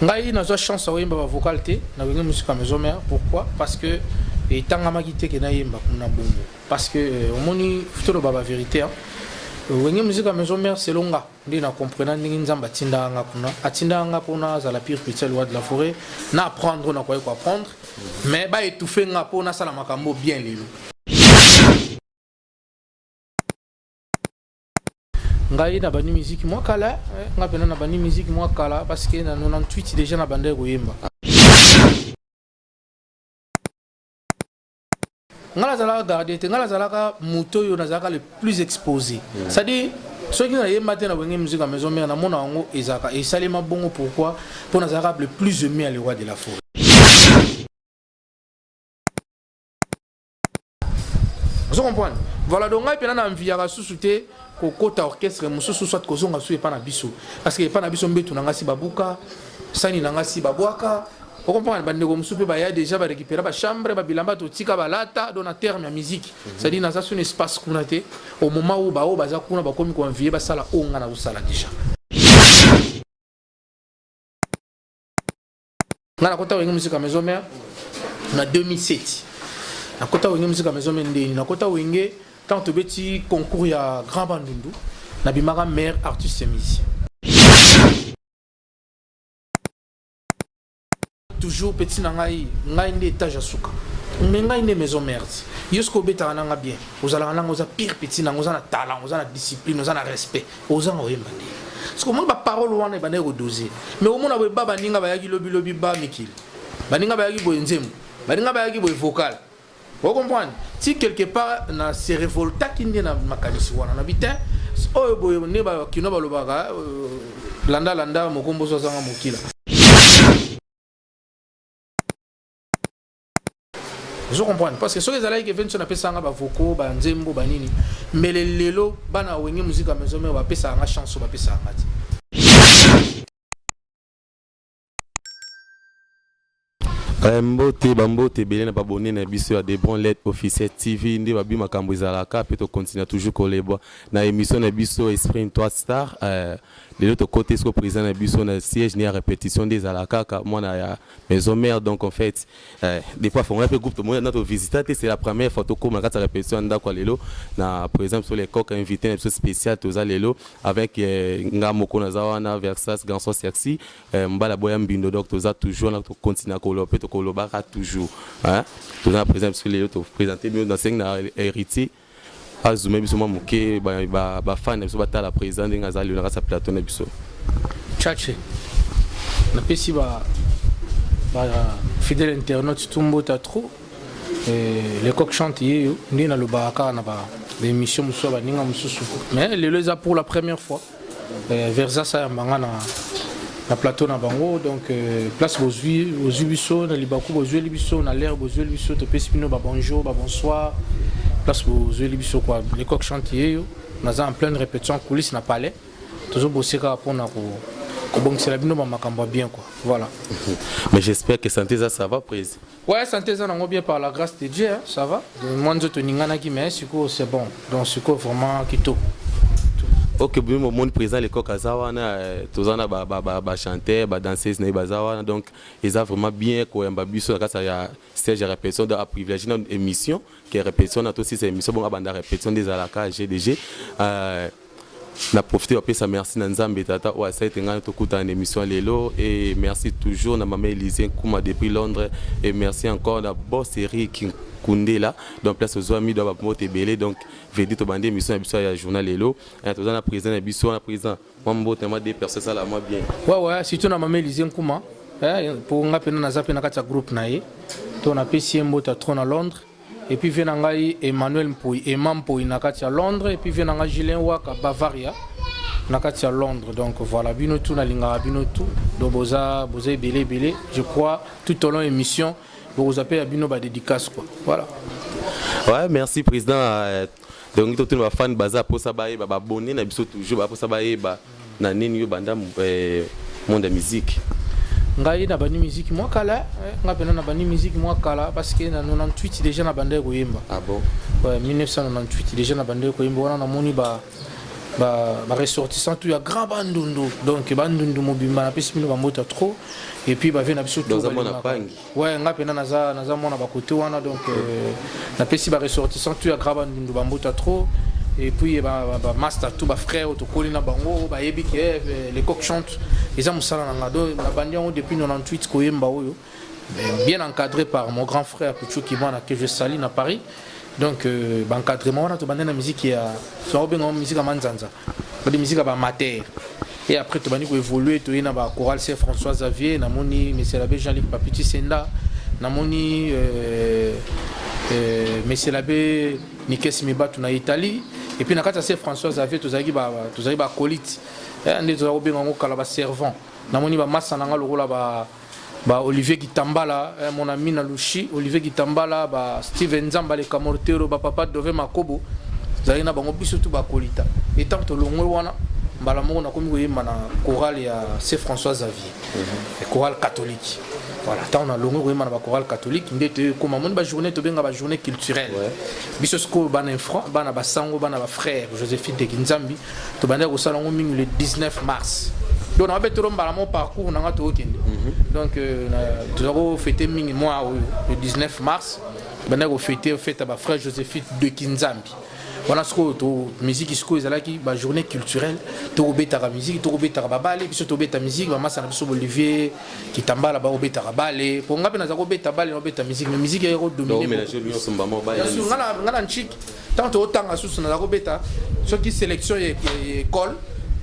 Ngai nazo chance oyemba ba vocal te na wenge musique maison mère. Pourquoi? Parce que tanga magite ke na yemba kuna bongo. Parce que omoni futolo baba vérité hein. Wenge musique maison mère c'est longa. Ndi na comprendre ndingi nzamba tinda nga kuna. Atinda nga pona za la pire petite loi de la forêt. Na apprendre na quoi apprendre. Mais ba étouffer nga pona sala makambo bien lelo. Ngai na bani musique moi kala nga pena na bani musique moi kala parce que na 98 déjà na bande koyemba ngala zala garder te ngala zala ka moto yo na zaka le plus exposé c'est à dire ceux qui na yemba te na wenge musique à maison mère na mona ngo ezaka et salima bongo pourquoi pour na zaka le plus aimé à le roi de la forêt. Vous comprenez? Voilà donc ngai pena na envie ya susute ko kota orchestre mususu soit kozonga su epa na biso parce que epa na biso mbetu nanga si babuka sani nanga si babwaka vous comprenez bande ko musupe ba ya déjà ba récupérer ba chambre ba bilamba to tika balata dans na terme ya musique c'est à dire na ça son espace kuna te au moment où ba o baza kuna ba komi ko envier ba sala onga na usala déjà na kota wenge musique à maison mère na 2007 na kota wenge musique à maison mère ndeni na kota wenge quand tu petit concours ya Grand Bandundu na bimara mère artiste et musicien toujours petit nangai ngai ndé étage asuka mais ngai ndé maison mère yosko beta nanga bien ozala nanga oza pire petit nanga oza na talent oza na discipline oza na respect oza oyemba ndé parce que moi ba parole wana ba na redoser mais au mona ba baninga ba yaki lobi lobi ba mikili baninga ba yaki boenzemu baninga ba yaki boy vocal. Vous comprenez? Si quelque part na se révolta qui n'est na makanisi wana na bitin oh boy ne ba kino ba lobaga landa mokombo so zanga mokila. Je comprends parce que ceux qui allaient qui viennent sur la pesanga ba voko ba nzembo ba nini mais les lelo bana wenge musique à maison mais ba pesa nga chance ba pesa nga. Mbote bambote belé na babonné na biso ya des bons lettres officiel TV ndi babi makambo ezalaka pe to continuer toujours koleba na émission na biso Esprit Toi Star de l'autre côté ce que président na biso na siège ni à répétition des alaka moi na ya maison mère donc en fait des fois on a peu groupe moi notre visiteur c'est la première photo comme la répétition ndako lelo na par exemple sur les coques invité un spécial toza lelo avec ngamoko na zawana Versas Ganso Sexy mbala boya mbindo donc toza toujours na continuer koloper to kolobaka toujours hein toza par exemple sur les autres présenter mieux dans 5 na héritier azumé biso mo moké ba fan biso batala président ngazali na sa plateau na biso chache na pesi ba fidèle internaute tumbo ta trop les coq chantier ndi na lobaka na ba émission muso ba ninga mususu mais le leza pour la première fois Versa ça mbanga na plateau na bango donc place bozui biso na libaku bozui biso na l'air bozui biso to pesi bino ba bonjour ba bonsoir place bozui biso quoi les coq chantier on a en pleine répétition coulisses na palais toujours bosser pour na ko bon c'est la bino ba makambo bien quoi voilà. Mais j'espère que santé ça va prise. Ouais santé ça non bien par la grâce de Dieu hein, ça va moi nzoto ningana ki mais c'est bon donc c'est vraiment kito. Ok, bien mon monde présent les coq azawana tozana ba chanteur ba danseuse na bazawana donc ils a vraiment bien ko yamba biso grâce à stage de répétition de privilégier notre émission qui est répétition na aussi c'est émission bon abanda répétition des alaka GDG na profiter après ça merci na nzambe tata wa ça été ngana to kuta en émission lelo et merci toujours na maman Élisée Kouma depuis Londres et merci encore la boss série qui Koundé là donc place aux amis doit moto belé donc veut to bande émission biso ya journal lelo et to na président na biso na président mambo tellement des personnes ça la moi bien ouais surtout na maman Élisée Kouma pour nga pena na zape na kata groupe na ye to na pesi mbota trop na Londres et puis vient ngai Emmanuel Mpoui Emam Mpoui na kata Londres et puis vient ngai Julien Waka Bavaria na kati à Londres. Donc voilà, bino tout na lingara bino tout. Donc boza belé. Je crois tout au long de l'émission, vous appelez à bino ba dédicace quoi. Voilà. Ouais, merci président. Donc tout le fan baza pour ça ba abonné na biso toujours pour ça ba na nini yo banda monde de musique. Ngai na bani musique moi kala, ngapena na bani musique moi kala parce que na 98 déjà na banda ko yemba. Ah bon? Ouais, 1998 déjà na banda ko yemba wana na moni ba ressortissant tout ya grand bandundu. Donc bandundu mobimba na pesi mino ba mota trop et puis ba vient na biso tout. Dans mona pangi. Ouais, ngapena naza mona ba côté wana donc na pesi ba ressortissant tout ya grand bandundu ba mota trop. Et puis master tout ba frère to kolina bango ba yebi ke les coqs chantent les hommes sala na do la bandian depuis 98 ko yemba oyo bien encadré par mon grand frère Pichou Kimana que je salue à Paris. Donc encadrement na to bandana musique ya so benga musique manzanza ba de musique ba mater et après to bani ko évoluer to ina ba chorale c'est François Xavier na moni monsieur l'abbé Jean-Luc Papiti Senda na moni monsieur l'abbé Nikes Mibatu na Italie. Et puis, dans c'est François Xavier, tu as dit colite. Et tu as dit que servant. Dans mon niveau, massa nanga le rôle Olivier Gitambala, mon ami Nalushi, Olivier Gitambala, Steven Zamba, les Camortero, papa Dove Makobo. Tu as dit que tu as colita. Et tant que tu as Balamo na komi koyemba na chorale ya c'est François Xavier. Chorale catholique. Voilà, tant on a longo koyemba na chorale catholique, ndete comme mon ba journée to benga ba journée culturelle. Biso sko bana enfant, bana ba sango, bana ba frère Joséphine de Kinzambi, to bana ko salongo mingi le 19 mars. Donc on a beto mbala mon parcours na ngato okende. Donc tu avons fêté mingi moi le 19 mars, bana ko fêter fête ba frère Joséphine de Kinzambi. Voilà ce que la musique est la journée culturelle. Tu as la musique, tu as la ballet, puis tu as la musique, maman ça n'a Olivier qui t'emballa là-bas au bêta ballet. Pour nga pena zako bêta ballet, bêta musique, mais musique est dominée. Mais je lui en sommes maman ballet. Bien sûr, ngala chic. Tant autant à sous na zako bêta, ceux qui sélection école,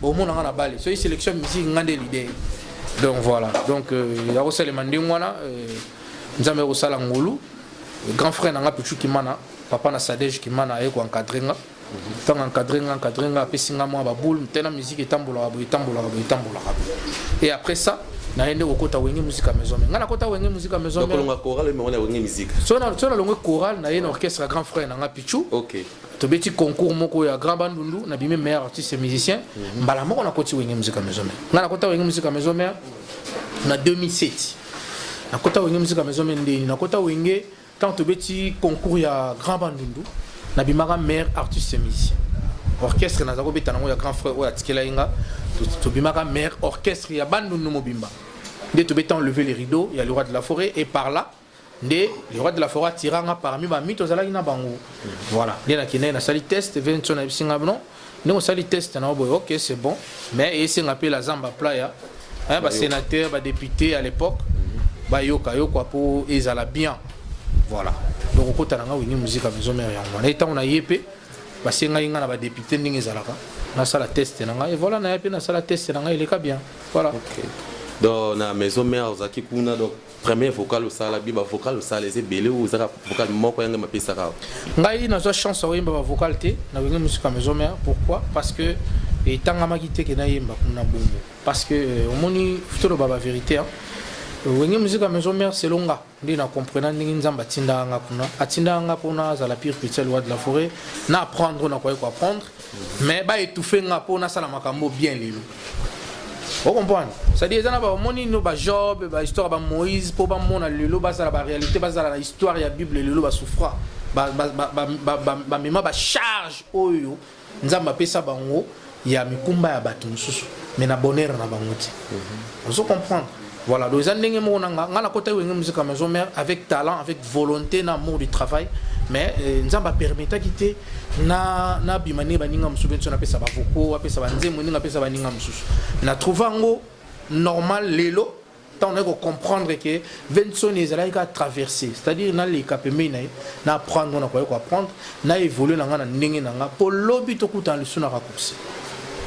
au monde ngala ballet. Ceux qui sélection musique ngande l'idée. Donc voilà. Donc il y a aussi les mandingwana, nzambe ko sala ngolu. Grand frère nanga Pichou Kimana. Papa na Sadej qui m'a encadré tant encadré pesinga moi ba boule tena musique etambola et après ça na ende okota wenge musique à maison ngana kota wenge musique à maison donc on a chorale mais on a wenge musique so na longue chorale na yena orchestre grand frère nanga Pichou. OK to beti concours moko ya grand bandundu na bimé meilleur artiste et musicien mbala moko na koti wenge musique à maison ngana kota wenge musique à maison na 2007 na kota wenge musique à maison ndeni na kota wenge tant tu beti concours ya grand bandundu na bimaka meilleur artiste et musicien orchestre na zako beta nango ya grand frère o atikela inga to bimaka meilleur orchestre ya bandundu mobimba nde to beta enlever les rideaux il y a le roi de la forêt et par là nde le roi de la forêt tiranga parmi ba mito zalaki na bango voilà nde na kine na sali test Vincent na bisinga non nde on sali test na boy OK c'est bon mais et c'est appelé la zamba playa ba sénateur ba député à l'époque ba yoka pour ezala bien. Voilà. Donc au côté nanga wingi musique à maison mère yango. Et tant on a yépé ba senga inga na ba député ndingi zalaka. Na sala test nanga et voilà na yépé na sala test nanga il est bien. Voilà. OK. Donc na maison mère ozaki kuna donc premier vocal au sala biba vocal au sala les belé ou zaka vocal moko yanga mapesa ka. Ngai na zo chance o yimba vocal te na wingi musique à maison mère pourquoi parce que et tanga makite ke na yimba kuna bongo parce que au moni futuro baba vérité hein. Wenge musique à maison mère c'est longa ndi na comprendre ndingi nzamba tindanga kuna atindanga pona za la pire petite loi de la forêt na apprendre na quoi apprendre mais ba étouffer nga pona sala makambo bien lelo vous comprenez ça dit ezana ba moni no ba Job ba histoire ba Moïse po ba mona lelo ba sala ba réalité ba sala la histoire ya Bible lelo ba souffra ba mema ba charge oyo nzamba pesa bango ya mikumba ya batu mususu mais na bonheur na bango ti vous comprenez. Voilà, donc les gens ont côté de musique à maison mère avec talent, avec volonté, amour du travail, mais nous avons permis de quitter na bimani baninga msubvention apesa ba voko apesa ba nzemo ninga apesa baninga msusu. Na trouvango normal lelo tant on a comprendre que Vincent est là à traverser, c'est-à-dire na les capemé na apprendre on a quoi apprendre, na évoluer na ngana ndenge nanga pour lobby to kuta le suna raccourci.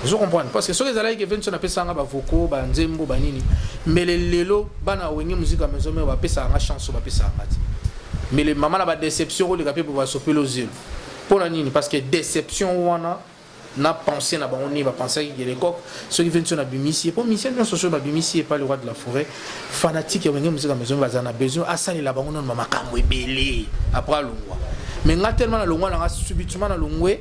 Je comprends parce que ceux qui allaient que viennent sur la pesa ba voko ba nzembo ba nini mais les lelo bana wenge musique à maison mais ba pesa nga chance ba pesa ngati mais les maman la ba déception les capé pour va soper le zéro pour la nini parce que déception wana na pensé na bango ni ba penser que les coq ceux qui viennent sur la bimisi pour mission bien social ba bimisi et pas le roi de la forêt fanatique wenge musique à maison bazana besoin à ça la bango non mama kamwe belé après longwa mais nga tellement na longwa na subitement na longwe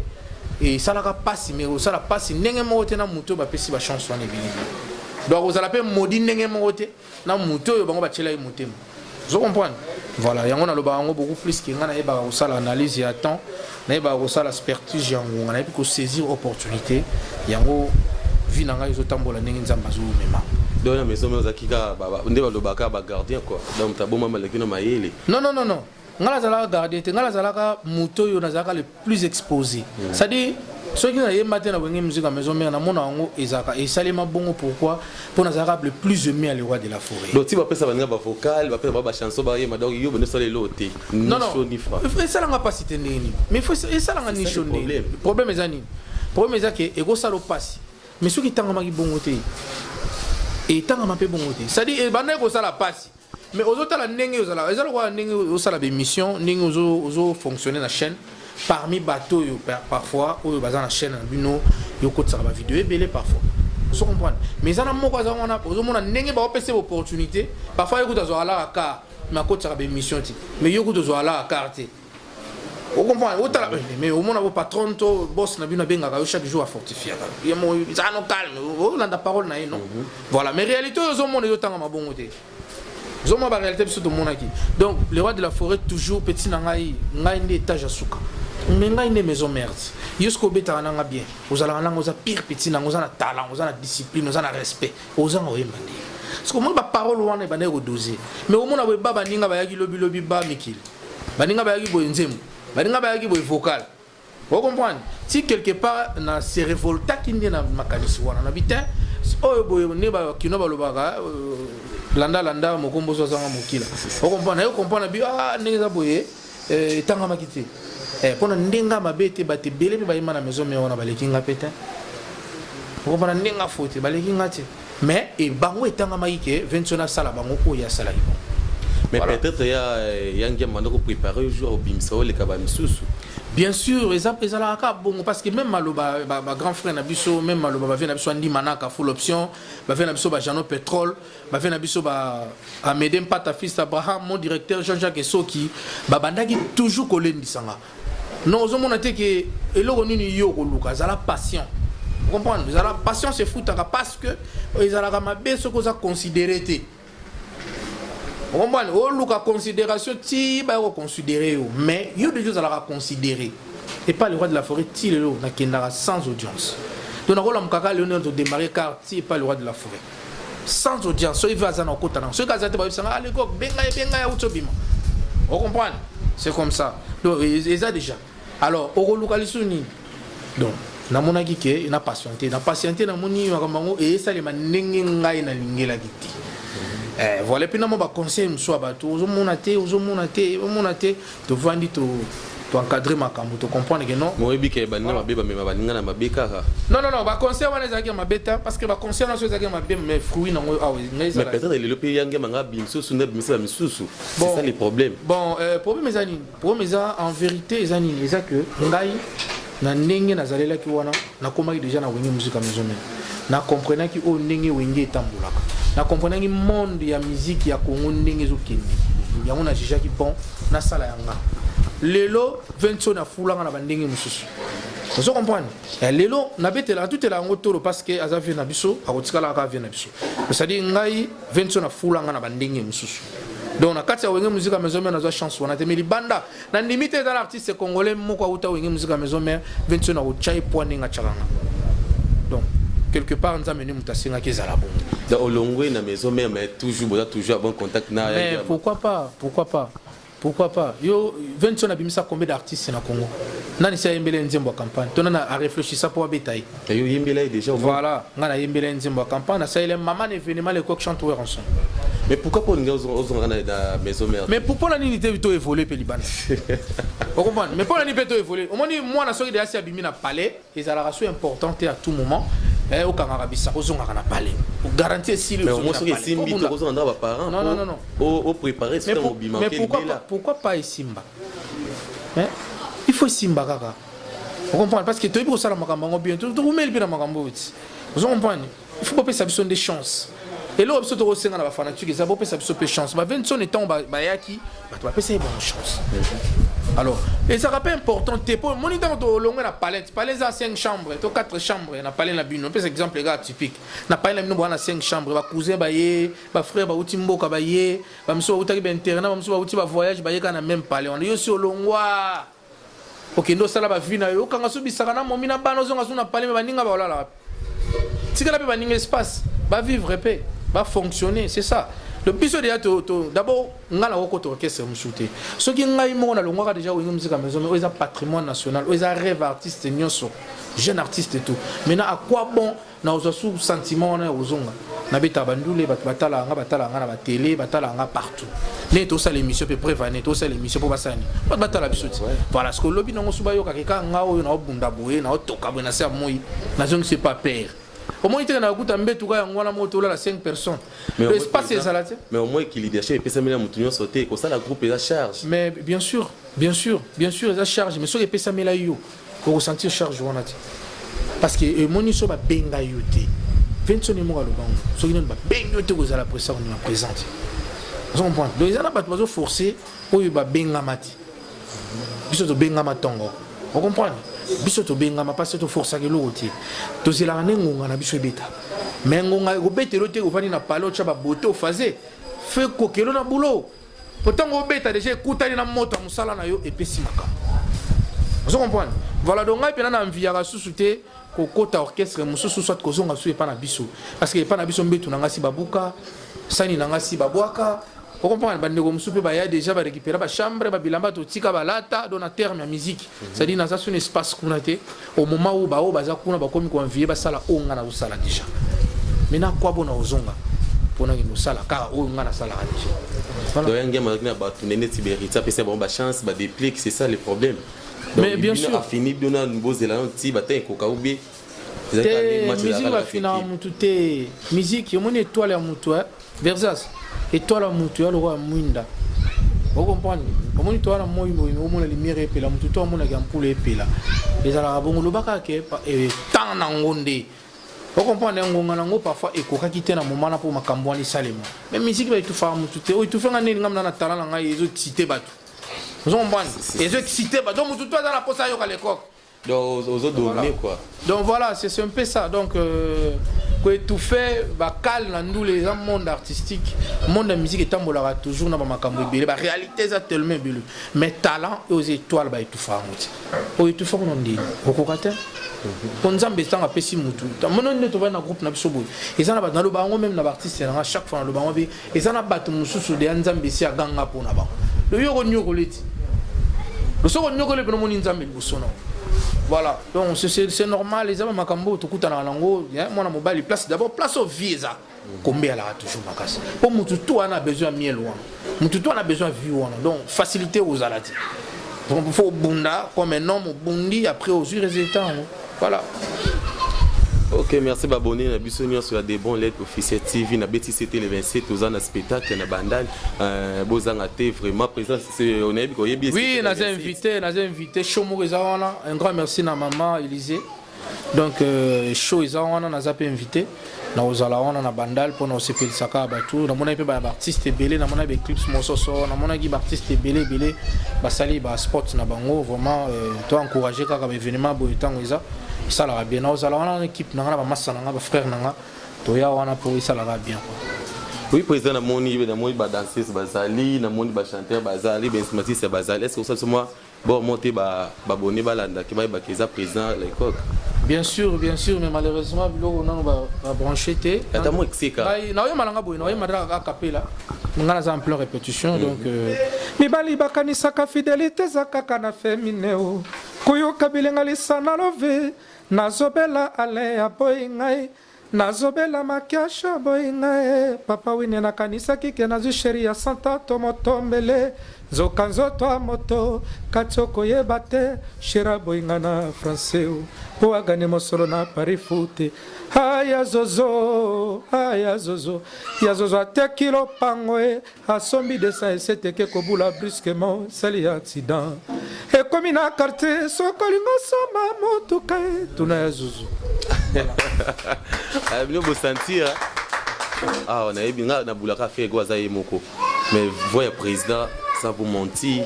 et ça la passe mais ça la passe ndenge mo te na muto ba pesi ba chance wana ebili donc vous allez modi ndenge mo te na muto yo bango ba chela motema vous comprenez voilà yango na loba yango beaucoup plus que nga na yeba ko sala analyse ya temps na yeba ko sala expertise yango na yeba ko saisir opportunité yango vi na nga izo tambola ndenge nzamba zo mema donc na maison za kika nde ba lobaka ba gardien quoi donc taboma malekino mayele non ngala zala gardien te ngala zala ka muto yo na zaka le plus exposé c'est à dire ceux qui n'ont pas de musique à maison mère na mona ngo ezaka et salima bongo pourquoi pour nous arabe le plus aimé à le roi de la forêt donc tu vas pas ça va vocal va pas chanson ba yema donc yo beno sale loté non ça n'a pas cité ni mais faut ça n'a ni chaud problème ezani problème ezake ego salo passe mais ceux qui tanga maki bongo te et tanga mapé bongo te c'est à dire bana ego sala passe mais aux autres la ndenge ozala ezalo kwa ndenge osala be mission ndenge ozo fonctionner na chaîne parmi bateaux parfois ou bazan la chaîne bino yo ko tsaba vidéo et belé parfois vous comprenez mais ça na moko za on a ozomona ndenge ba opese opportunité parfois yo ko zo ala ka ma ko tsaba be mission ti mais yo ko zo ala carte vous comprenez otala mais au monde patron to boss na bino benga ka chaque jour à fortifier ya mo ça no calme on a la parole na non voilà mais réalité ozomona yo tanga mabongo te zoma ba réalité biso to monaki donc le roi de la forêt toujours petit na ngai ndi étage asuka mais ngai ne maison merde yosko beta na nga bien ozala na ngoza pire petit na ngoza na talent ngoza na discipline ngoza na respect ozanga oyemba ndi parce que moi ba parole wana ba na ko doser mais au mona baba ninga ba yaki lobi ba mikili ba ninga ba yaki bo nzemu ba ninga ba yaki bo vocal vous comprenez si quelque part na se révolta kindi na makanisi wana na bitin oh boy ne ba kino ba lobaka landa mokombo so zanga mokila vous comprenez yo comprendre bi ndenge boye tanga makiti pona ndenga mabete bate bele pe ba imana maison me wana balekinga pete vous comprenez ndenga faute balekinga te mais et bango etanga makike ventiona sala bango ko ya sala ibo mais peut-être ya ngem mandoko préparer jour au bimso le kabam susu. Bien sûr, bon, parce que même maloba grand frère Nabiso, même maloba va venir Nabiso Andi Manaka full option, va venir Nabiso Jano Pétrole, va venir Nabiso Amedem Pata fils Abraham, mon directeur Jean-Jacques Soki, bandaki toujours collé ndisanga. Non, on a dit que elo ni yo koluka, ça la passion. Vous comprenez? Ça la passion c'est fou parce que ils ont la mabe ce qu'on a considéré té. Vous comprenez? Oh, Luka considération, ti ba considérer mais il y a des choses à la considérer. Et pas le roi de la forêt, ti le lo na kendara sans audience. Donc on a mkaka Léonard de démarrer car ti pas le roi de la forêt. Sans audience, so il va za na kota na. So kaza te ba bisanga ale ko benga ya utobima. Vous comprenez? C'est comme ça. Donc ils a déjà. Alors oko Luka lisuni. Donc na monaki ke na patienté na moni makambo et ça les manenge ngai na lingela kiti. Voilà puis non ba conseil mso abato ozomona te to vandi to encadrer makambo to comprendre que non moyebi ke banina mabeba me baninga na mabeka non ba conseil wana ezaki mabeta parce que ba conseil na so ezaki mabem mais fruit nango mais peut-être le pays yange manga bimso sunde bimso misusu c'est ça le problème bon problème ezani en vérité ezani eza que ngai na ndenge nazalela ki wana na komaki déjà na wenge musique à maison na comprenant ki o ndenge wenge etambulaka na comprenant ki monde ya musique ya Congo ndenge ezokende yango na jija ki bon na sala yanga lelo 20 na fulanga na bandenge mususu vous comprenez lelo na betela tout la ngo toro parce que azavi na biso akotikala ka vient na biso c'est à dire ngai 20 na fulanga na bandenge mususu donc na kati ya wenge musique à maison mère na chance wana te mais libanda na limite dans l'artiste congolais moko auta wenge musique à maison mère 20 na ko chai point nga chalanga donc quelque part nous amener mutasinga kezala bon dans olongwe na maison mère mais toujours bon contact na mais pourquoi pas yo 20 na bimisa combien d'artistes na Congo nani sa yembele nzembo campagne to na a réfléchir ça pour betailler yo yembele déjà voilà ngana yembele nzembo campagne na sa ile maman événement les coq chanteur ensemble mais pourquoi pour nous on na maison mère mais pourquoi la unité vito évoluer pe libana vous comprenez mais pour la unité vito évoluer au moins moi na soki de asi abimi na palais et ça la ratio importante à tout moment au kangara bisa ozonga na palais pour garantir si le mais moi soki simbi to ozonga na ba parents non au préparer c'est un bima mais pourquoi pas Simba il faut Simba kaka Vous comprenez? Parce que tu es pour ça la makambo bien. Tu remets le bien la makambo. Vous comprenez? Il faut pas ça besoin des chances. Et là, tu as la fanatique, ça va pas ça besoin de chance. Mais 20 ans étant bayaki, tu vas pas ça bonne chance. Alors, et ça rappelle important, tu pour moniteur de longue la palette, palette à 5 chambres, tu as 4 chambres, on a parlé la bune, on peut exemple les gars typiques. On a parlé la bune on a 5 chambres, ba cousin baye, ba frère ba uti mboka baye, ba mso uta ki internat, ba mso ba uti ba voyage baye kana même palais. On est sur longwa. OK, ndo sala ba vina yo kanga so bisaka na momi na bano zonga so na palais ba ninga ba olala. Tika pe ba ninga espace, ba vivre paix, va fonctionner, c'est ça. Le plus déjà d'abord ngala woko to orchestre mshute ce qui ngai mo na longwa déjà wingi musique maison mais ils ont patrimoine national ils ont rêve artiste nyonso jeune artiste et tout maintenant à quoi bon na ozo sentiment na ozonga na beta bandule batala nga na ba télé batala nga partout ne to ça l'émission peut prévenir to ça l'émission pour basani batala bisoti voilà ce que lobby non suba yo kakeka nga oyo na obunda boye na otoka boye na sa moi na zone c'est pas père. Au moins, il y a un 5 personnes. L'espace est là. Mais au moins, il y a leadership et puis ça met la montagne sauter. Comme ça, la groupe est à charge. Mais bien sûr, il est à charge. Mais ce qui est ça met la yo, pour ressentir charge. Parce que le monde est benga yote. 20 ans de mois le banc. Ce qui est benga yote vous allez présenter. On est présent. Vous comprenez? Donc ils ont pas forcé pour y benga mati. Ils sont benga matongo. Vous comprenez? Biso to benga ma passe to força que l'autre to zela ngonga na biso beta mais ngonga go beta lote go vani na palo cha ba boto faze fe kokelo na boulot pourtant go beta déjà écoutani na moto musala na yo epesi maka vous comprenez voilà donc ngai pena na envie ya susute ko kota orchestre mususu soit ko zonga su epa na biso parce que epa na biso mbetu na ngasi babuka sani na ngasi babwaka. Vous comprenez? Il y a déjà récupérer la chambre, il tika balata dans la terme de musique. C'est-à-dire dans un espace au moment où bao baza kuna ba komi ko envier ba sala onga na usala déjà. Maintenant quoi bon na ozonga pour na nous sala car onga na sala déjà. Donc un game avec na ba tunene tiberita pesa bon ba chance ba déplique c'est ça le problème. Mais bien sûr a fini dona nbozela nti bata ko kaubie. Musique va finir mutu te musique yo mon étoile ya mutu Versas étoile mutu le roi Mwinda. Vous comprenez? Comment tu as la moi la lumière et la mutu toi mon a ampoule et là. Les arabons le baka ke tant na ngonde. Vous comprenez ngonga nango parfois ekoka kité na moment na pour makambo ali salema. Mais musique va tout faire mutu te o tu fais ngani ngam na tala na ngai ezo cité batu. Vous comprenez? Ezo cité batu donc mutu toi dans la posa yo ka l'époque. Donc aux autres données quoi. Donc voilà, c'est un peu ça. Donc tout fait bah calme dans nous les monde artistique, monde de musique est tambola toujours dans ma cambo belé. Bah réalité ça tellement belé. Mais talent et aux étoiles bah tout faire muti. Oh tout faire on dit. Okokate. Quand Nzambe tanga pesi mutu. Mon ne to va na groupe na biso boy. Et ça na ba dans le bango même na artiste na chaque fois dans le bango be. Et ça na batu mususu de Nzambe si aganga pona ba. Le yoko nyoko leti. Le soko nyoko le pena mon Nzambe bosono. Voilà, donc c'est normal, les hommes makambo tout coûte na lango, moi na mobile place d'abord place au visa. Combien là toujours makasi. Pour mutu tout on a besoin miel loin. Mutu tout on a besoin vie loin. Donc faciliter aux alati. Donc il faut bunda comme un homme bundi après aux résultats. Voilà. Ok, merci Baboni. Na bisoni sur des bons lettres officielles TV. Na bêtise c'était le 27 aux ans de spectacle na bandal. Bozanga té vraiment présent. On est bien. Oui, nous avons invité Chomo Rezawana. Un grand merci à maman Élisée. Donc show Rezawana nous a invité. Na ozala wana na bandal pour nous sepel saka batu. Na mona pe ba artiste belé, na mona be clips mososo, na mona gi artiste belé ba sali ba sport na bango vraiment toi encourager kaka ba événement bo etango eza. Ça la bien nous allons en équipe na ba massa na ba frère na to ya wana pour ça la bien oui président na moni na moni ba danseuse bazali na moni ba chanteur bazali ba instrumentiste bazali est-ce que ça moi bon monter ba bonné balanda ki ba keza président à l'époque bien sûr mais malheureusement bilo on va brancher té attends exika na yo malanga boy na yo madra capella ngana za en plein répétition donc mibali bakanisa ka fidélité za kaka na fémineo koyoka bilenga lisana love nazobela ale ya boingai nazobela makiasha boingai papa wine na kanisa kike nazu sheria santa tomotombele zoka nzoto moto katsoko yebate shira boinga na franceu po agane mosolo na Paris foot aya zozo ya zozo atekilo pangoe asombi de ça et c'était que kobula brusquement sali accident ekomi na quartier sokolingo soma motuka tuna ya zuzu bino bosentir on a bien na boulaka fait goza moko mais voyez président sans vous mentir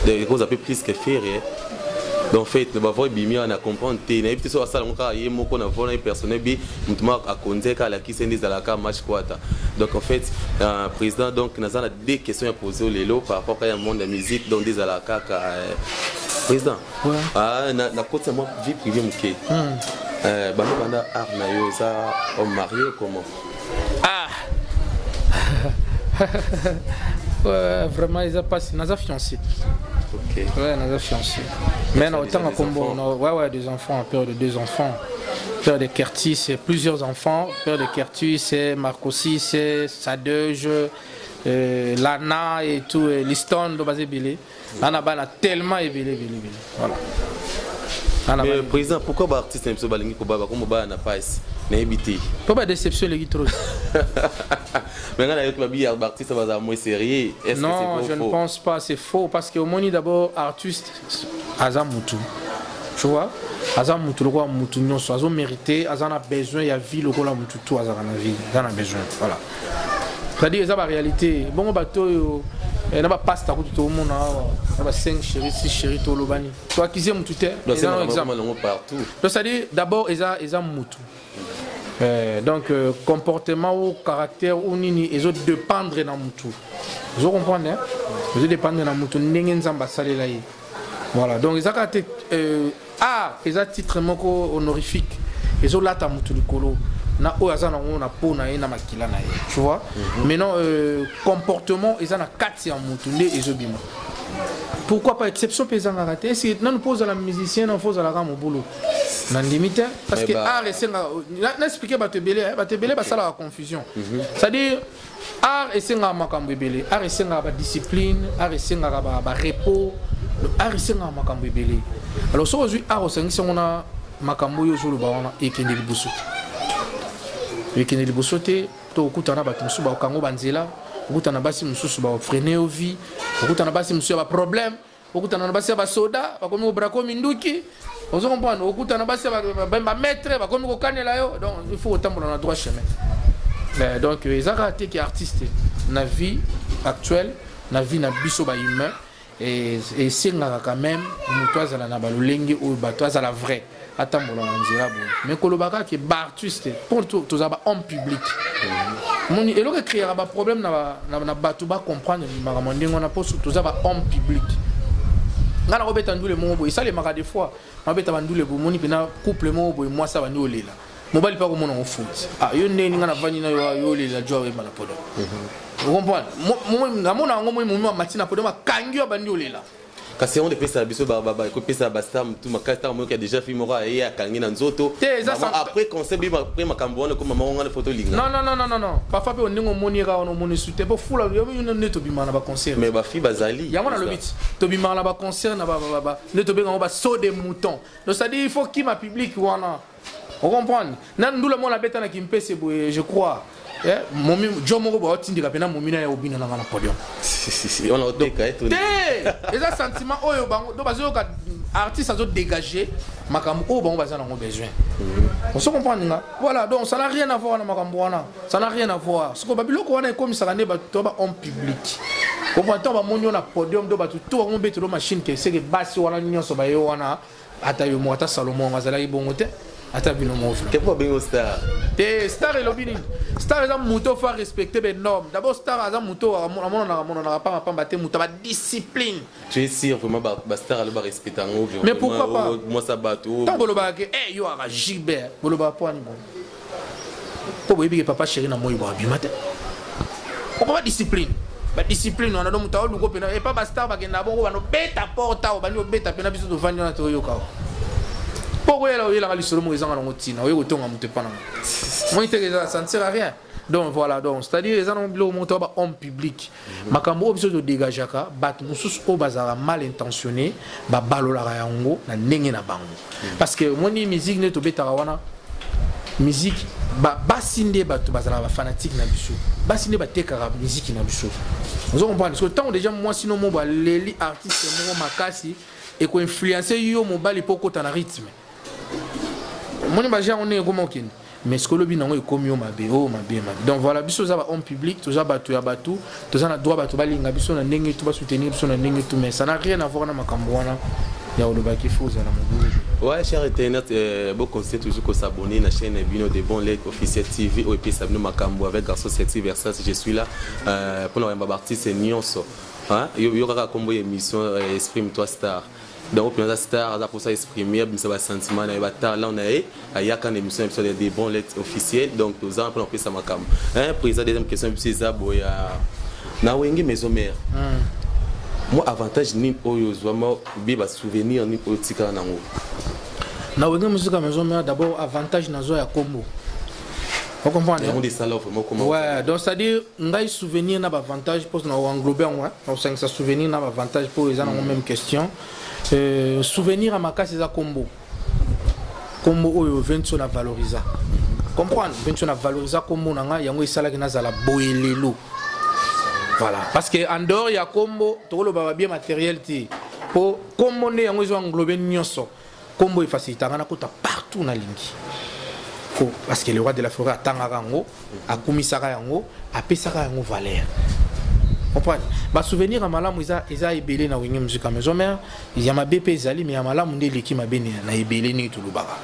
des causes un peu plus que faire donc en fait ne va voir bimi on a comprendre té na peut so sala ngoka moko na vola personnel bi mutuma a konzeka la kisendi za la ka match kwata donc en fait président donc na zana deux questions à poser au lelo par rapport à un monde de musique donc des ala ka président na côté moi vie privée mké banda art na yo za homme marié comment vraiment ils ont passé nas fiancé. OK. Ouais, nas fiancé. Mais non autant combo ouais des enfants, père de deux enfants. Père de Kerti, c'est plusieurs enfants. Père de Kerti, c'est Marcosi, c'est Sadeuge, Lana et tout, Liston, de basé Billy. Lana a tellement ébélé. Voilà. Mais président, pourquoi les artistes ne sont pas comme na pas na habité? Pourquoi déception les guitares? Mais quand les artistes sont moins sérieux, est-ce non, que c'est faux? Je ne pense pas, c'est faux parce que au moins d'abord artiste Azamutu. Tu vois? Azamutu le quoi mutu non so azo mérité, azana besoin il y a vie le quoi mutu tout azana vie, azana besoin. Voilà. C'est-à-dire ça la réalité. Bon bateau et n'a pas passe tout le monde na ba 5 chéris 6 chéris to lobani. Toi qui aime tout est. Donc c'est normalement partout. Donc c'est-à-dire d'abord eza mutu. Donc comportement ou caractère ou nini ils ont dépendre na mutu. Vous comprenez hein? Ils ont dépendre na mutu ndenge nzamba salela yi. Voilà. Donc ils ont ils ont titre moko honorifique. Ils ont lata mutu likolo. Na oyazana na pona na makila na ye. Tu vois? Maintenant comportement ils ont na 4 en mutu ndé ezobima. Pourquoi pas exception paysan raté? Si non pose à la musicien on pose à la gamme au boulot. Nan limite parce que art et senga na expliquer ba te belé ba sala la confusion. C'est-à-dire art et senga makambo belé, art et senga ba discipline, art et senga ba repos, art et senga makambo belé. Alors so aujourd'hui art au senga on a makambo yo zo lo ba wana ekende liboso. Ekende liboso te to okutana ba musu ba kango banzela, okutana basi mususu ba freiner au vie, okutana basi musu ba problème, okutana basi ba soda, ba komi brako minduki. Vous comprenez, au bout d'un maître, donc il faut autant dans le droit chemin. Donc, les artistes qui artistes, la vie actuelle, la vie n'a pas humain, et c'est quand même, nous sommes à la balulengue ou à la vraie. Attends, mais Kolobaka qui est artiste, pour tout en public. Et là, il y a un problème, on va comprendre, on a pas tout ça en public. Ngana robeta ndule mo boy sale maka des fois mabeta bandule bo moni pena couple mo boy moi ça bandi olela mobali pa ko mona on foot yo neni ngana vani na yo olela joie mala podo vous comprenez mo namona ngo mo matina podo makangi yo bandi olela kasi on depesa biso baba ko pesa basta tout makata mo qui a déjà fait mora et akangi na nzoto après concept bi après makambo on comme maman ngana photo linga non parfois pe on ningo monira on moni sute po fula yo neto bimana ba concert mais ba fi bazali ya mona le bit to bimana ba concert na ba neto be ngaba saut des moutons donc ça dit il faut qui ma public wana on comprend nan ndula mo la beta na kimpese boye je crois momi jomo ko otindika pena momina ya obina na podium si on a oteka eto et ça sentiment oyo bango do bazo ka artiste azo dégager makambo o bango bazana ngo besoin on se comprend nga voilà donc ça n'a rien à voir na makambo wana ça n'a rien à voir ce que babiloko wana comme ça ne ba to ba en public ko ba to ba monyo na podium do ba to ngo beto do machine ke c'est que basi wana nyonso ba yo wana ata yo mo ata Salomon ngazala ibongote ata bino mo que pour bien star des star et lobini star est un mouton faut respecter les normes d'abord star est un mouton on pas battre mouton ba discipline tu es sûr vraiment ba star va respecter en haut mais pourquoi pas moi ça bateau tant boloba que yo a Gilbert boloba point bon pour boyebi papa chéri na moi bo abimate on pas discipline ba discipline on a do mouton luko pena et pas ba star ba kenda bongo ba no beta porta ba no beta pena biso to vandi na to yo ka. Pourquoi il y a la liste de mots en routine? Oui, autant à monter pendant. Moi, ça ne sert à rien. Donc voilà, donc c'est-à-dire les gens ont monté en public. Ma cambo besoin de dégager ka, bat musus au bazar mal intentionné, ba balola yango na nenge na bango. Parce que moi ni musique ne to betarawana. musique basi nde bato bazala ba fanatique na biso basi nde batekaka musique na biso vous comprenez parce que tant déjà moi sinon mo ba leli artiste mo makasi et ko influencer yo mobali poko ta na rythme moni ba genre on est comment okende mais ce que le binango est comme yo mabe donc voilà biso za ba homme public to za bato ya bato to za na droit bato balinga biso na ndenge to ba soutenir biso na ndenge tout mais ça n'a rien à voir na makambo wana ya oloba ki faut za na mobulu. Ouais, cher internet, bon conseil toujours qu'on s'abonne à la chaîne Bino de Bon Lait officiel TV ou puis Sabino Makambo avec Garçon Sexy Versace. Je suis là pour nous remercier c'est Nyonso. Hein, il y aura comme émission Exprime-toi Star. Donc pour la star, ça pour ça exprimer, ça va sentiment, il va talent on a il y a quand émission de Bon Lait officiel donc tous ans pour nous ça Makambo. Hein, président deuxième question c'est ça boya. Na wengi maison mère. Moi avantage ni oyo zoma biba souvenir ni politika nango. Na wenge musique maison mère d'abord avantage nazo ya combo. Vous comprenez? Ouais, donc c'est à dire ngai souvenir na avantage pour na englober moi. Donc c'est ça souvenir na avantage pour les gens même question. Souvenir à makasi za combo. Combo oyo vention na valoriser. Comprendre? Vention na valoriser combo nanga yango isala ki na zala boyelelo. Voilà, parce que en dehors il y a combo, tout le baba bien matériel ti. Pour combo ne yango zo englober nyonso. Combo est facile, tanga na kota partout na lingi. Parce que le roi de la forêt attanga yango, a komisaka yango, a pesaka yango valeur. Comprendre? Ba souvenir à malamu isa ebele na wingi musique maison mère, il y a ma BP zali mais ya malamu nde leki mabeni na ebele ni tout le baba.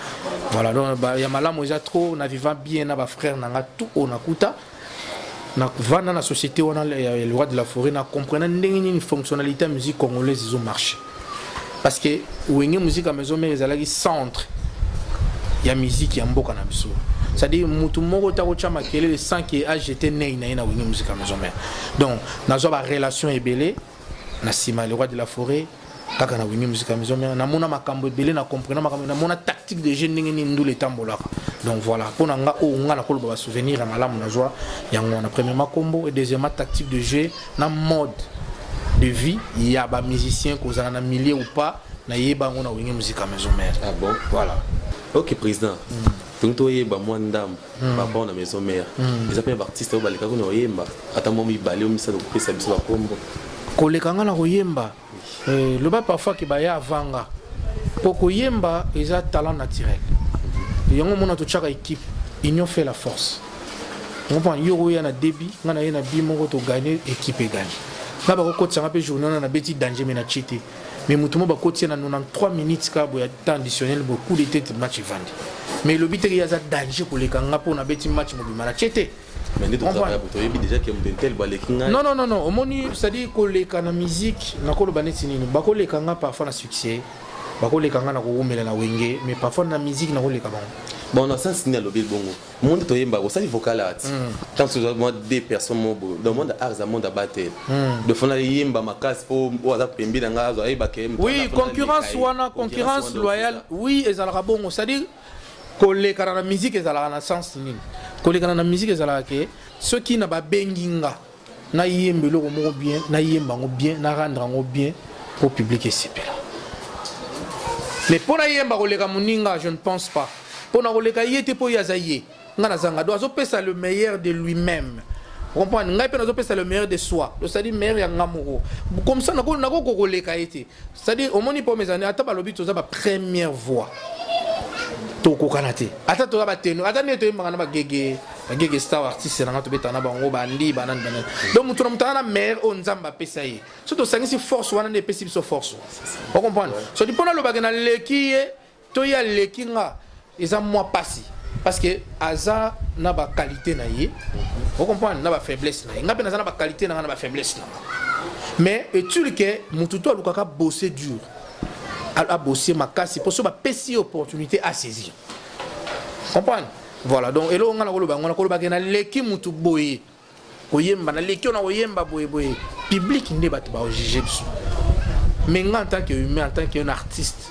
Voilà, donc ba ya malamu isa trop na vivant bien na ba frère nanga tout on akuta. Na vana na société on a le roi de la forêt na comprendre une fonctionnalité musique congolaise ils ont marché parce que wingi musique à maison mais ezalaki centre ya musique ya mboka na biso c'est à dire mutu moko ta ko chama kele le sang qui a jeté nei na wingi musique à maison mère donc na zo ba relation ebele na sima le roi de la forêt kaka na wingi musique à maison mère na mona makambo ebele na comprendre makambo na mona tactique de jeune ndenge ni ndule tambola. Donc voilà, pour nous, on a un souvenir à Malam, on a premièrement combo et deuxièmement tactique de jeu, dans mode de vie, il y a des musiciens qui ont un millier ou pas, il y a une musique à maison mère. Ah bon? Voilà. Ok, président. Donc, tu as un dame, papa, on a maison mère. Les appels artistes, on a yemba. Attends, il balé, on a coupé sa biso à combo. Kolekanga na yemba. Le bas parfois qui baya avanga. Pour yemba, ils ont un talent naturel. Yango mona to chaka équipe union fait la force on prend yoro ya na débit ngana na bi moko to gagner équipe gagne na ba ko tsanga pe journée na beti danger mais na chité mais mutumo ba ko tina na 93 minutes ka bo ya temps additionnel beaucoup de tête match vandi mais le but ya za danger pour les kanga pour na beti match mo bi na chité mais ndito travailler pour toi déjà que mon tel ba lekinga non omoni c'est à dire ko le kana musique na ko lo baneti nini ba ko le kanga parfois na succès bakole kanga na koumela na wenge mais parfois na musique na koleka bango bon dans sens ni alobi bongo monde to yemba ko sali vocal art tant que moi deux personnes mobo dans monde art za monde battle de fona yemba makas po oza pembi na ngazo ay bakem oui concurrence loyale oui ezalaka bongo c'est à dire koleka na musique ezalaka na sens nini koleka na musique ezalaka ke ceux qui na ba benginga na yembelo ko mo bien na yemba ngo bien na rendre ngo bien au public esipela. Mais pour la yemba koleka muninga je ne pense pas. Pour na koleka yete po yazaye. Ngana zanga doit opesa le meilleur de lui-même. Vous comprenez? Ngai pe na opesa le meilleur de soi. C'est-à-dire meilleur ya ngamuro. Comme ça na ko koleka yete. C'est-à-dire au moni po mes années ata ba lobi to za ba première voix. To ko kanate. Ata to ba teno. Ata ne to yemba na ba gege star artiste na to betana bango bandi banan. Donc mutu na mutana meilleur on nzamba pesa ye. Surtout ça c'est force wana ne pesi so force. Vous comprenez? So di pona lo bagena leki to ya leki nga eza moi passi parce que aza na ba qualité na ye. Vous comprenez? Na ba faiblesse na ye. Nga pe na ba qualité na ba faiblesse na. Mais etu que mutu to alukaka bosser dur. A bosser makasi pour so ba pesi opportunité à saisir. Comprendre? Voilà, donc elo ngana ko ba gena leki mutu boye. Oyemba na leki on a oyemba boye. Public ne ba to ba juger biso. Mais en tant qu'humain, en tant qu'un artiste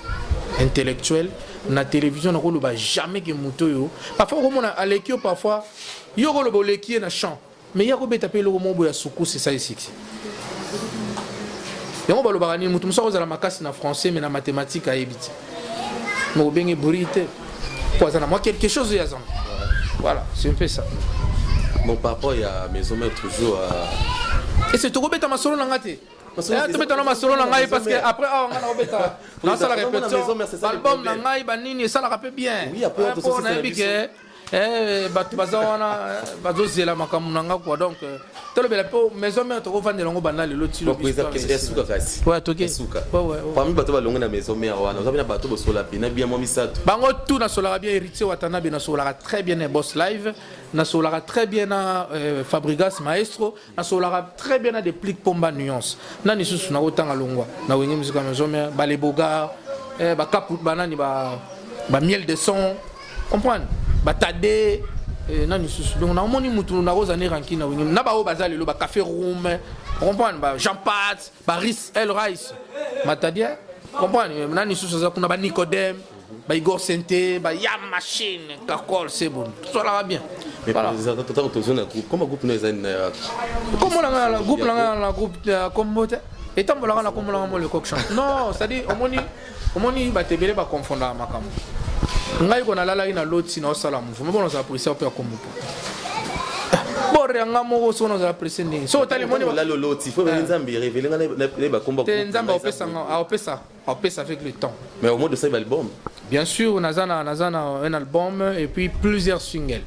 intellectuel, na télévision on ne jamais que muto yo. Parfois comme on a aleki parfois yo ko lo leki na chant. Mais ya ko betaper le mot boya suku c'est ça ici. Et on va le barani mutu so za la makasi na français mais na mathématiques à éviter. Mais au bien brité. Moi quelque chose ya zam. Voilà, c'est un peu ça. Bon, par rapport à Maison Mère, toujours. Et c'est tout bête à ma solo nangate. Tu mets dans ma solo nangai parce que après on a bêta. Dans ça la répétition. L'album nangai banini ça la rappelle bien. Oui, après on a dit que batu bazawana bazozela makamu nanga quoi donc telo bela po Maison Mère to vendre longo bana le loti le président esuka kasi. Ouais, toké. Ouais. Parmi bato balongo na Maison Mère wana, vous avez na bato bosola bina bien mo misato. Bango tout na solara bien héritier Watanabe na solara très bien Boss Live, na solara très bien na Fabrigas Maestro, na solara très bien na des pliques pomba nuance. Na ni susu na otanga longwa. Na wenye musique Maison Mère, ba les boga, ba kaput banani ba miel de son. Comprendre? Batade nani susu donc na moni mutu na rozane ranki na wenye na ba o bazali lo ba café room comprendre ba Jean Pat ba Rice El Rice matadia comprendre nani susu za kuna ba Nicodème ba Igor Senté ba ya machine kakol c'est bon tout ça va bien voilà comment groupe nous comment la groupe comme et tant la comme la le coq chante non c'est à dire au moni ba tebele ba confondre makambo ngai kona lala ina loti na osala mufu mais bon on a apprécié un peu comme bon renga mo so on a apprécié ndenge so tali moni la loti faut venir nzambi révéler na ba combat te nzamba opesa avec le temps mais au moins de ça album bien sûr on a un album et puis plusieurs singles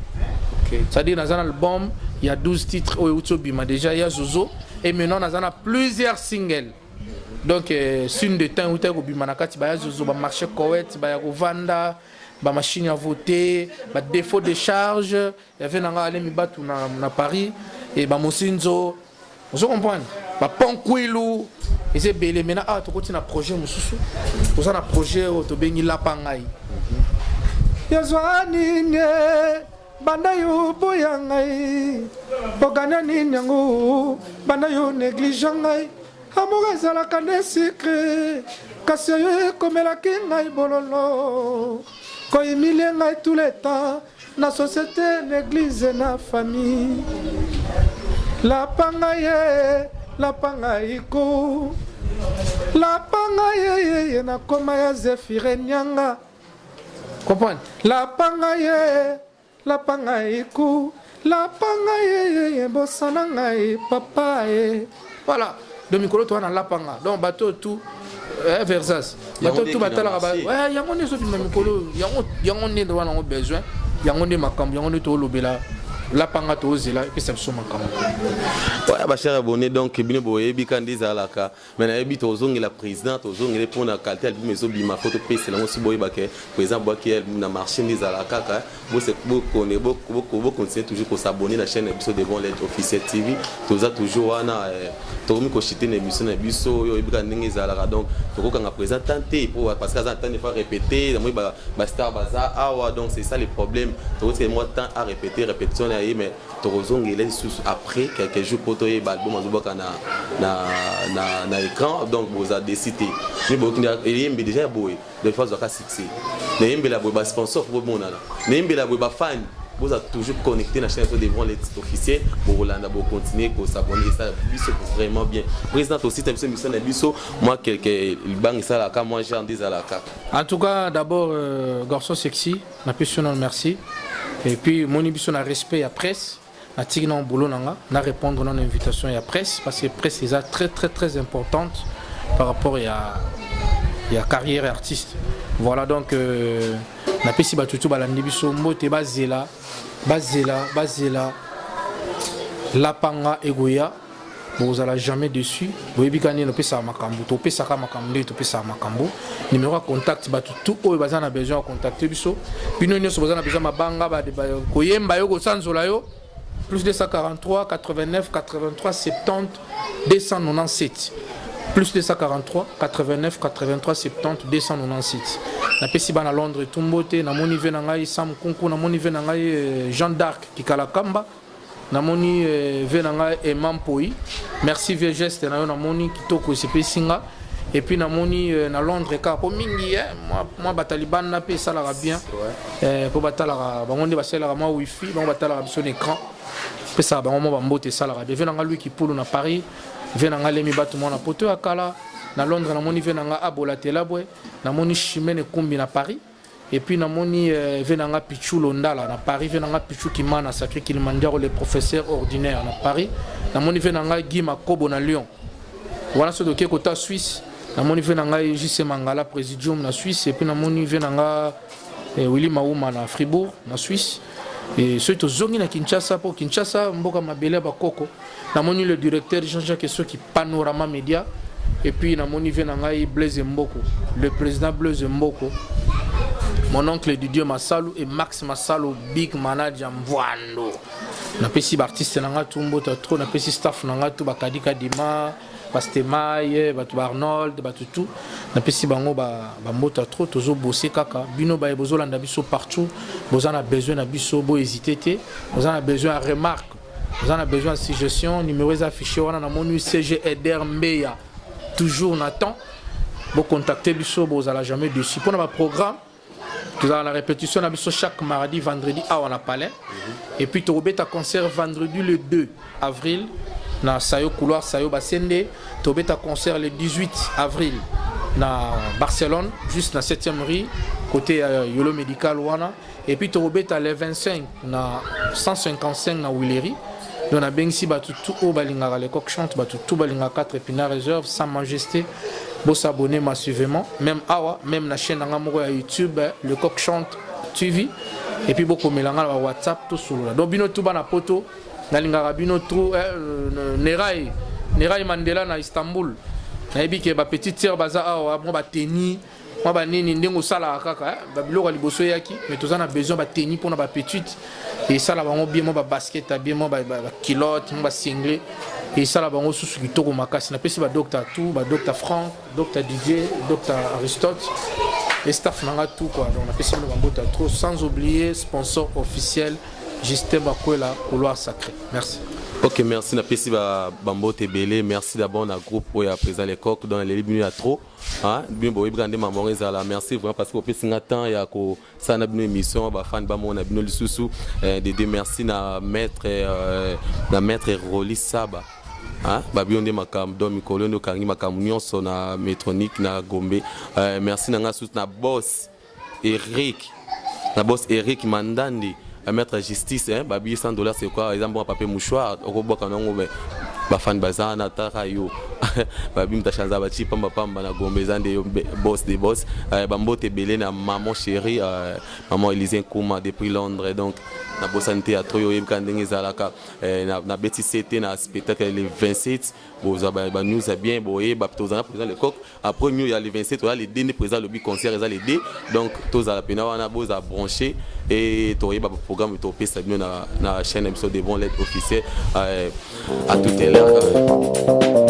c'est-à-dire dans un album il y a 12 titres au Utsobima déjà il y a Zozo et maintenant on a plusieurs singles. Donc, c'est une de temps où tu as Bimanakati, il y a Zozo, il marché Koweït, il y a Vanda, il y a machine à voter, il y a défaut de charge, il y avait à Paris, et il y a Mosinzo. Vous comprenez? Il y a Ponkwilou, et c'est belé. Maintenant, tu continues un projet, vous avez un projet où tu as Lapangai. Yazwanine, Bandayo Boyangai, Boganani Nyango, Bandayo Négligeangai. Amour ezalaka ne secret kasi yo ekomelaki ngai bololo koyimilie ngai tout le temps na société l'église na famille lapanga iko lapanga ye nakoma ya Zefire Nyanga comprendre lapanga iko lapanga ye bosana ngai papa ye voilà. Donc Mikolo toi na lapanga donc bateau tout Versas bateau tout batala ba ouais yango ne so film Mikolo yango ne doit na besoin yango ne makambo yango ne to lobela lapanga to zela et puis ça so makambo ouais ba cher abonné donc bino boye bi kandiza alaka mais na ebi to zongi la présidente to zongi le pour na qualité album meso bima photo pese la aussi boye ba ke président boye qui na marché des alaka ka bo c'est connaît beaucoup continuer toujours ko s'abonner la chaîne ebiso devant l'aide officielle TV toza toujours wana to mi ko chiter na émission na biso yo ebika ndenge ezalaka donc to ko kanga présenté pour parce que ça temps ne pas répéter moi ba star baza awa donc c'est ça le problème to que moi temps à répétition mais torozongi les sous après quelques jours pour toi album azoboka na écran donc vous a décidé mais bon il y a déjà boy des fois ça succès mais il y a boy sponsor pour bon là mais il y a boy fan vous a toujours connecté la chaîne devant les officiels pour Rolanda pour continuer pour s'abonner ça biso vraiment bien président aussi t'as besoin de biso moi quelques bang ça là moi j'ai en des à la carte en tout cas d'abord garçon sexy na question merci et puis mon biso na respect à presse na tigna boulot na répondre à l'invitation à presse parce que presse est très importante par rapport à carrière artiste voilà donc na pesi batutu balandi biso mbote bazela lapanga egoya vous allez jamais dessus vous bikani no pesa makambo to pesa ka makambo to pesa makambo numéro contact batutu oyo bazana besoin contacter biso bino nyonso bazana besoin mabanga ba koyemba yo ko sanzola yo plus 243 89 83 70 297 plus 243 89 83 70 297 na pesi bana Londres tumbote na moni ve na ngai Sam Kunku na moni ve na ngai Jean d'Arc Kikala Kamba na moni ve na ngai Emam Poi merci vieux geste na yo na moni kitoko sepesinga et puis na moni na Londres ka ko mingi moi bataliban na pe ça la bien pour batala bango nde basela ma wifi bango batala son écran pe ça bango ba mbote ça la bien ve na ngai lui qui polo na Paris ve na ngai lemi batu mona poto akala na Londres na moni ve na ngai abola telabwe na moni Chimene Kumbi na Paris et puis namoni venanga Pichou Londala na Paris, venanga Pichou Kimana Sacré Kilimanjaro, le professeur ordinaire na Paris, namoni venanga Guy Makobo na Lyon. Voilà ce dossier côté Suisse, namoni venanga JC Mangala Présidium na Suisse, et puis namoni venanga Willy Maouma na Fribourg na Suisse. Et ceux qui sont à Kinshasa, pour Kinshasa, Mboka Mabele Bakoko, namoni le directeur Jean-Jacques qui Panorama Média, et puis namoni venanga Blaise Mboko, le président Blaise Mboko. Mon oncle Didier Massalou et Max Massalou, big manager Mvwando. Na pesi artiste nanga tumbota trop, na pesi staff nanga tu bakadika Dima, Pastemaye, batu Arnold, batu tout. Na pesi bango ba mbota trop, tozo bosser kaka. Bino ba bozo landa biso partout. Bozo na besoin na biso bo hésiter té. Bozo na besoin de remarque. Bozo na besoin de suggestion, numéro affiché wana na monu CG Eder Mbeya. Toujours Nathan. Bo contacter biso bozo la jamais dessus. Pour notre programme nous avons la répétition chaque mardi, vendredi à on a palais. Et puis tu as un concert vendredi le 2 avril na Sayo Couloir Sayo Basende. Tu as un concert le 18 avril na Barcelone, juste na 7e rue côté Yolo Medical Wana. Et puis tu as le 25 na 155 na Willery. Donc on a bien ici tout au balinga les coq chante tout balinga 4 épinards réserve sans majesté. Vous s'abonner massivement, même awa, même la chaîne à YouTube, le coq chante TV, et puis beaucoup mélanger WhatsApp tout sur là. Donc bino tout bana poto, na lingara bino tout Nerai Mandela na Istanbul. Na ebi ke ba petite sœur baza awa, moi ba teni, moi ba nini ndengo sala kaka, ba biloko liboso yaki, mais tous on a besoin ba teni pour na ba petite et ça là bango bien moi ba basket, bien moi ba culotte, moi ba singlet. Et ça là bango sous qui toko makasi na pesi ba docteur tout, ba docteur Franck, docteur Didier, docteur Aristote et staff nanga tout quoi. Donc on a pesi ba mbota trop sans oublier sponsor officiel Justin Bakwela Couloir Sacré. Merci. Ok, merci. Napesi Bambo Tebele. Merci d'abord à groupe où il y a présent les coques dans les minutes à trop. Bien bon, brandé maman Ezala. Merci vraiment parce qu'au petit temps il y a que ça n'a pas émission, bah fan bah mon abino le sous de merci na maître Rolis Saba. Babi on est makam domi kolono kangi makam nyonso na métronique na Gombe. Merci na sous na boss Eric Mandandi. À mettre justice, babi $100 c'est quoi? Exemple, un papier mouchoir, au robot quand on va bafan bazana tarayo, babi mtachanza bachi pamba pamba na gombezan de boss des boss, bambo Tebele na maman chérie, maman Élysée Kouma depuis Londres donc na bossane théâtre yo yeb kandenge zalaka na beti c'était na spectacle les 27 boza ba news bien boye ba tozana présent le coq après nous il y a les 27 là les derniers présent le concert ils les deux donc tozala pena wana boza branché et toye ba programme to pesa bien na chaîne émission des bons lettres officiels à tout à l'heure.